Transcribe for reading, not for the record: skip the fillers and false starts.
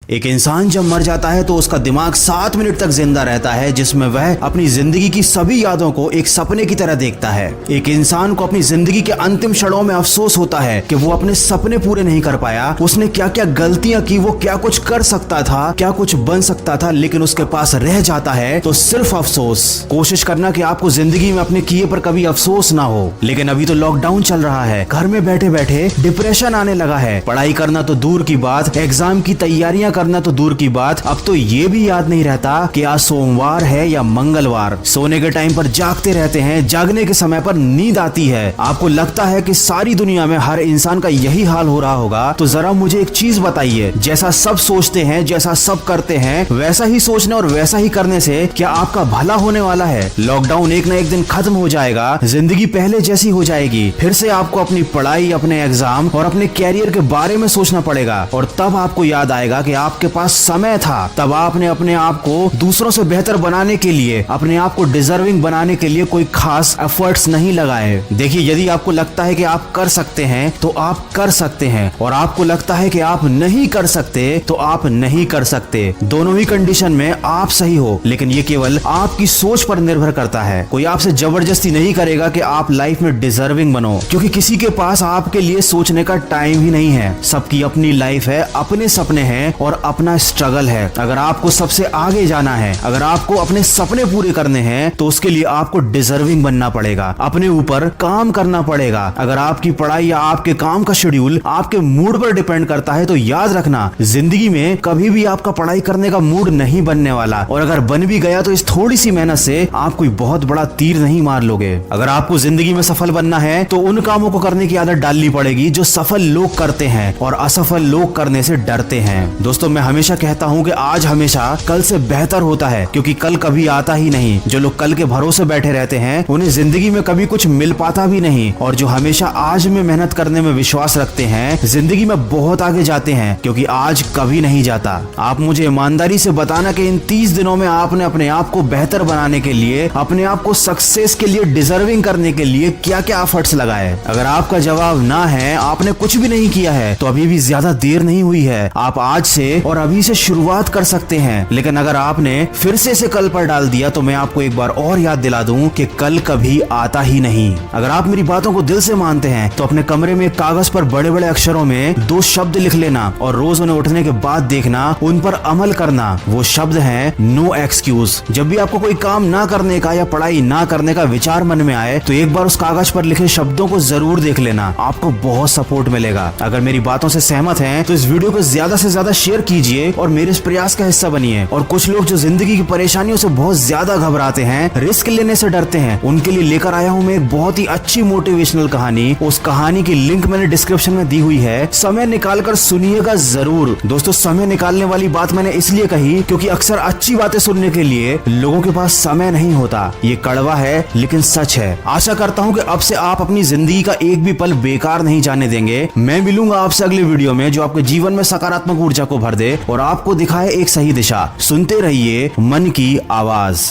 एक इंसान जब मर जाता है तो उसका दिमाग 7 मिनट तक जिंदा रहता है, जिसमें वह अपनी जिंदगी की सभी यादों को एक सपने की तरह देखता है। एक इंसान को अपनी जिंदगी के अंतिम क्षणों में अफसोस होता है कि वो अपने सपने पूरे नहीं कर पाया। उसने क्या क्या गलतियां की, वो क्या कुछ कर सकता था, क्या कुछ बन सकता था, लेकिन उसके पास रह जाता है तो सिर्फ अफसोस। कोशिश करना कि आपको जिंदगी में अपने किए पर कभी अफसोस ना हो। लेकिन अभी तो लॉकडाउन चल रहा है, घर में बैठे बैठे डिप्रेशन आने लगा है। पढ़ाई करना तो दूर की बात, एग्जाम की तैयारियां करना तो दूर की बात, अब तो ये भी याद नहीं रहता कि आज सोमवार है या मंगलवार। सोने के टाइम पर जागते रहते हैं, जागने के समय पर नींद आती है। आपको लगता है कि सारी दुनिया में हर इंसान का यही हाल हो रहा होगा। तो जरा मुझे एक चीज बताइए, जैसा सब सोचते हैं, जैसा सब करते हैं, वैसा ही सोचने और वैसा ही करने से क्या आपका भला होने वाला है? लॉकडाउन एक न एक दिन खत्म हो जाएगा, जिंदगी पहले जैसी हो जाएगी। फिर से आपको अपनी पढ़ाई, अपने एग्जाम और अपने कैरियर के बारे में सोचना पड़ेगा। और तब आपको याद आएगा कि आपके पास समय था। तब आपने अपने आप को दूसरों से बेहतर बनाने के लिए, अपने आप को डिजर्विंग बनाने के लिए कोई खास एफर्ट्स नहीं लगाए। देखिए, यदि आपको लगता है कि आप कर सकते हैं तो आप कर सकते हैं, और आपको लगता है कि आप नहीं कर सकते तो आप नहीं कर सकते। दोनों ही कंडीशन में आप सही हो, लेकिन ये केवल आपकी सोच पर निर्भर करता है। कोई आपसे जबरदस्ती नहीं करेगा कि आप लाइफ में डिजर्विंग बनो, क्योंकि किसी के पास आपके लिए सोचने का टाइम ही नहीं है। सबकी अपनी लाइफ है, अपने सपने हैं और अपना स्ट्रगल है। अगर आपको सबसे आगे जाना है, अगर आपको अपने सपने पूरे करने हैं, तो उसके लिए आपको डिजर्विंग बनना पड़ेगा, अपने ऊपर काम करना पड़ेगा। अगर आपकी पढ़ाई या आपके काम का शेड्यूल आपके मूड पर डिपेंड करता है, तो याद रखना, जिंदगी में कभी भी आपका पढ़ाई करने का मूड नहीं बनने वाला। और अगर बन भी गया तो इस थोड़ी सी मेहनत से आप कोई बहुत बड़ा तीर नहीं मार लोगे। अगर आपको जिंदगी में सफल बनना है तो उन कामों को करने की आदत डालनी पड़ेगी जो सफल लोग करते हैं और असफल लोग करने से डरते हैं। दोस्तों, मैं हमेशा कहता हूँ कि आज हमेशा कल से बेहतर होता है, क्योंकि कल कभी आता ही नहीं। जो लोग कल के भरोसे बैठे रहते हैं उन्हें जिंदगी में कभी कुछ मिल पाता भी नहीं, और जो हमेशा आज में मेहनत करने में विश्वास रखते हैं जिंदगी में बहुत आगे जाते हैं, क्योंकि आज कभी नहीं जाता। आप मुझे ईमानदारी से बताना कि इन 30 दिनों में आपने अपने आप को बेहतर बनाने के लिए, अपने आप को सक्सेस के लिए, डिजर्विंग करने के लिए क्या क्या एफर्ट्स लगाए? अगर आपका जवाब ना है, आपने कुछ भी नहीं किया है, तो अभी भी ज्यादा देर नहीं हुई है। आप आज से और अभी से शुरुआत कर सकते हैं। लेकिन अगर आपने फिर से इसे कल पर डाल दिया तो मैं आपको एक बार और याद दिला दूं कि कल कभी आता ही नहीं। अगर आप मेरी बातों को दिल से मानते हैं तो अपने कमरे में कागज पर बड़े बड़े अक्षरों में 2 शब्द लिख लेना और रोज उन्हें उठने के बाद देखना, उन पर अमल करना। वो शब्द हैं नो एक्सक्यूज। जब भी आपको कोई काम ना करने का या पढ़ाई ना करने का विचार मन में आए तो एक बार उस कागज पर लिखे शब्दों को जरूर देख लेना, आपको बहुत सपोर्ट मिलेगा। अगर मेरी बातों से सहमत हैं तो इस वीडियो को ज्यादा से ज्यादा शेयर कीजिए और मेरे इस प्रयास का हिस्सा बनिए। और कुछ लोग जो जिंदगी की परेशानियों से बहुत ज्यादा घबराते हैं, रिस्क लेने से डरते हैं, उनके लिए लेकर आया हूँ मैं एक बहुत ही अच्छी मोटिवेशनल कहानी। उस कहानी की लिंक मैंने डिस्क्रिप्शन में दी हुई है, समय निकाल कर सुनिएगा जरूर। दोस्तों, समय निकालने वाली बात मैंने इसलिए कही क्योंकि अक्सर अच्छी बातें सुनने के लिए लोगों के पास समय नहीं होता। ये कड़वा है लेकिन सच है। आशा करता हूँ कि अब से आप अपनी जिंदगी का एक भी पल बेकार नहीं जाने देंगे। मैं मिलूंगा आपसे अगले वीडियो में जो आपके जीवन में सकारात्मक ऊर्जा को भर दे और आपको दिखाए एक सही दिशा। सुनते रहिए मन की आवाज।